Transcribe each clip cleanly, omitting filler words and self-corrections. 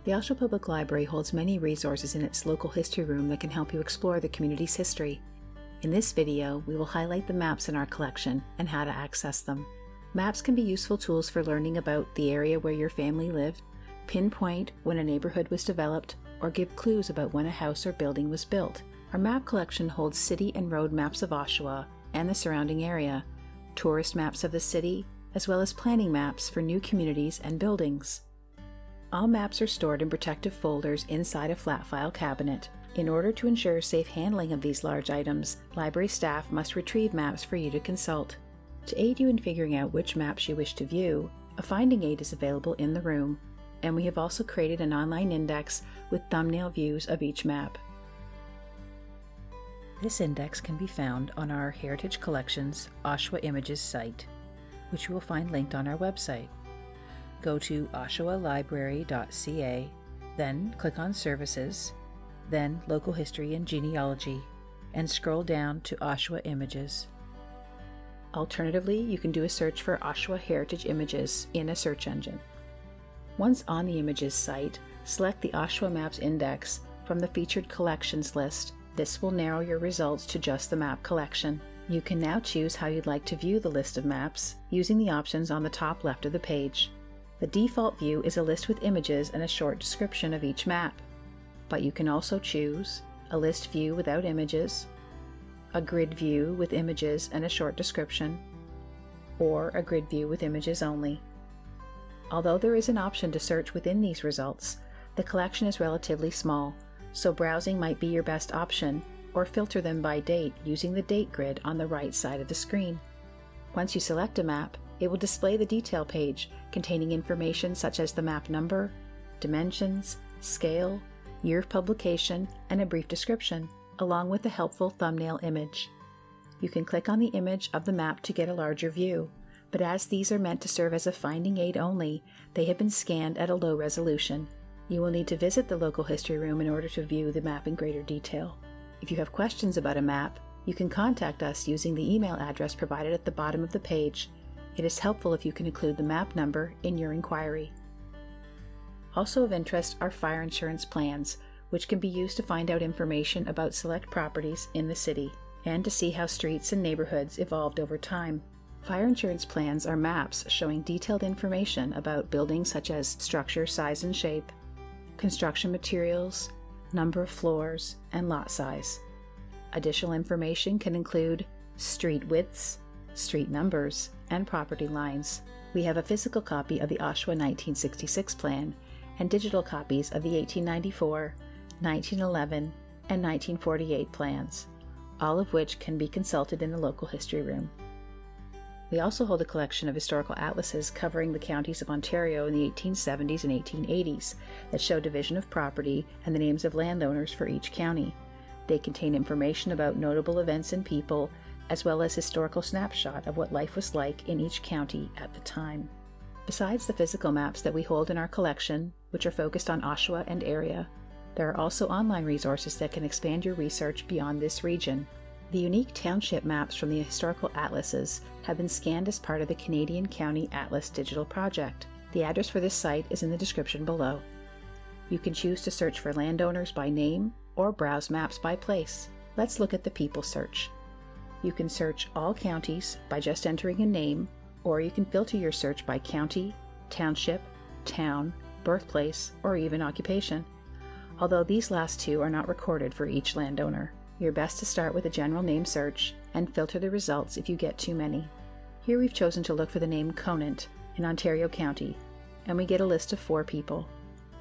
The Oshawa Public Library holds many resources in its local history room that can help you explore the community's history. In this video, we will highlight the maps in our collection and how to access them. Maps can be useful tools for learning about the area where your family lived, pinpoint when a neighborhood was developed, or give clues about when a house or building was built. Our map collection holds city and road maps of Oshawa and the surrounding area, tourist maps of the city, as well as planning maps for new communities and buildings. All maps are stored in protective folders inside a flat file cabinet. In order to ensure safe handling of these large items, library staff must retrieve maps for you to consult. To aid you in figuring out which maps you wish to view, a finding aid is available in the room, and we have also created an online index with thumbnail views of each map. This index can be found on our Heritage Collections Oshawa Images site, which you will find linked on our website. Go to oshawalibrary.ca, then click on Services, then Local History and Genealogy, and scroll down to Oshawa Images. Alternatively, you can do a search for Oshawa Heritage Images in a search engine. Once on the Images site, select the Oshawa Maps index from the Featured Collections list. This will narrow your results to just the map collection. You can now choose how you'd like to view the list of maps using the options on the top left of the page. The default view is a list with images and a short description of each map, but you can also choose a list view without images, a grid view with images and a short description, or a grid view with images only. Although there is an option to search within these results, the collection is relatively small, so browsing might be your best option, or filter them by date using the date grid on the right side of the screen. Once you select a map, it will display the detail page containing information such as the map number, dimensions, scale, year of publication, and a brief description, along with a helpful thumbnail image. You can click on the image of the map to get a larger view, but as these are meant to serve as a finding aid only, they have been scanned at a low resolution. You will need to visit the local history room in order to view the map in greater detail. If you have questions about a map, you can contact us using the email address provided at the bottom of the page. It is helpful if you can include the map number in your inquiry. Also of interest are fire insurance plans, which can be used to find out information about select properties in the city, and to see how streets and neighborhoods evolved over time. Fire insurance plans are maps showing detailed information about buildings such as structure size and shape, construction materials, number of floors, and lot size. Additional information can include street widths, street numbers, and property lines. We have a physical copy of the Oshawa 1966 plan and digital copies of the 1894, 1911, and 1948 plans, all of which can be consulted in the local history room. We also hold a collection of historical atlases covering the counties of Ontario in the 1870s and 1880s that show division of property and the names of landowners for each county. They contain information about notable events and people, as well as historical snapshot of what life was like in each county at the time. Besides the physical maps that we hold in our collection, which are focused on Oshawa and area, there are also online resources that can expand your research beyond this region. The unique township maps from the historical atlases have been scanned as part of the Canadian County Atlas Digital Project. The address for this site is in the description below. You can choose to search for landowners by name or browse maps by place. Let's look at the people search. You can search all counties by just entering a name, or you can filter your search by county, township, town, birthplace, or even occupation. Although these last two are not recorded for each landowner. You're best to start with a general name search and filter the results if you get too many. Here we've chosen to look for the name Conant in Ontario County, and we get a list of 4 people,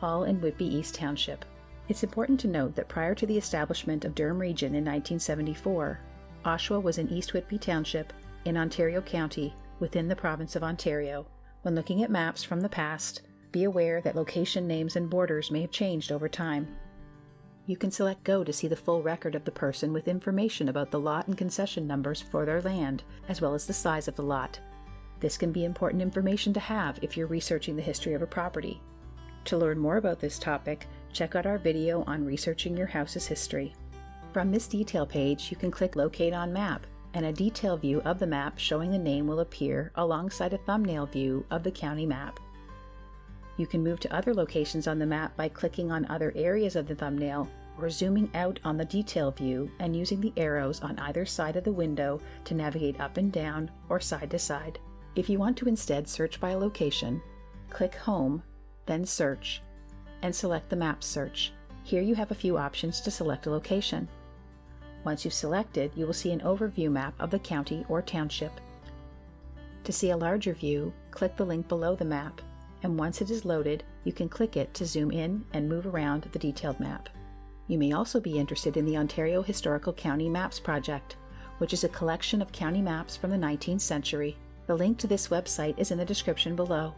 all in Whitby East Township. It's important to note that prior to the establishment of Durham Region in 1974, Oshawa was in East Whitby Township in Ontario County within the province of Ontario. When looking at maps from the past, be aware that location names and borders may have changed over time. You can select Go to see the full record of the person with information about the lot and concession numbers for their land, as well as the size of the lot. This can be important information to have if you're researching the history of a property. To learn more about this topic, check out our video on researching your house's history. From this detail page, you can click Locate on Map, and a detail view of the map showing the name will appear alongside a thumbnail view of the county map. You can move to other locations on the map by clicking on other areas of the thumbnail or zooming out on the detail view and using the arrows on either side of the window to navigate up and down or side to side. If you want to instead search by a location, click Home, then Search, and select the Map search. Here you have a few options to select a location. Once you've selected, you will see an overview map of the county or township. To see a larger view, click the link below the map, and once it is loaded, you can click it to zoom in and move around the detailed map. You may also be interested in the Ontario Historical County Maps project, which is a collection of county maps from the 19th century. The link to this website is in the description below.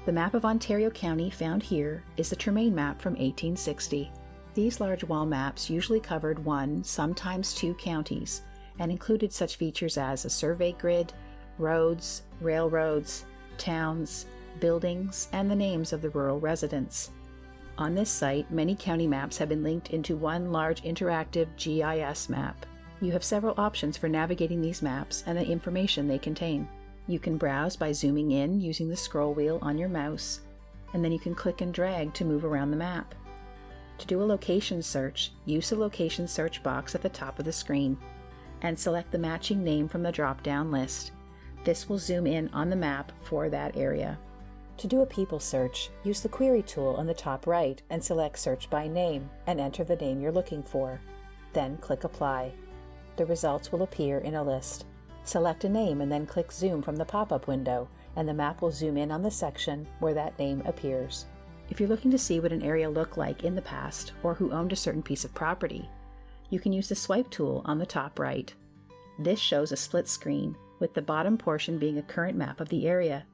The map of Ontario County found here is the Tremaine map from 1860. These large wall maps usually covered one, sometimes two counties, and included such features as a survey grid, roads, railroads, towns, buildings, and the names of the rural residents. On this site, many county maps have been linked into one large interactive GIS map. You have several options for navigating these maps and the information they contain. You can browse by zooming in using the scroll wheel on your mouse, and then you can click and drag to move around the map. To do a location search, use the location search box at the top of the screen, and select the matching name from the drop-down list. This will zoom in on the map for that area. To do a people search, use the query tool on the top right and select Search by Name and enter the name you're looking for. Then click Apply. The results will appear in a list. Select a name and then click Zoom from the pop-up window, and the map will zoom in on the section where that name appears. If you're looking to see what an area looked like in the past or who owned a certain piece of property, you can use the swipe tool on the top right. This shows a split screen, with the bottom portion being a current map of the area.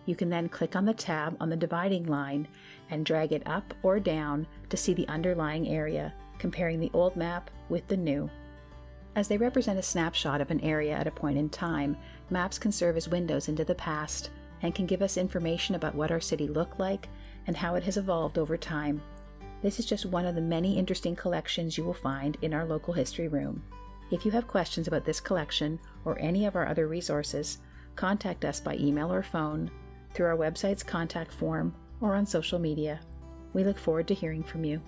You can then click on the tab on the dividing line and drag it up or down to see the underlying area, comparing the old map with the new. As they represent a snapshot of an area at a point in time, maps can serve as windows into the past and can give us information about what our city looked like and how it has evolved over time. This is just one of the many interesting collections you will find in our local history room. If you have questions about this collection or any of our other resources, contact us by email or phone, through our website's contact form, or on social media. We look forward to hearing from you.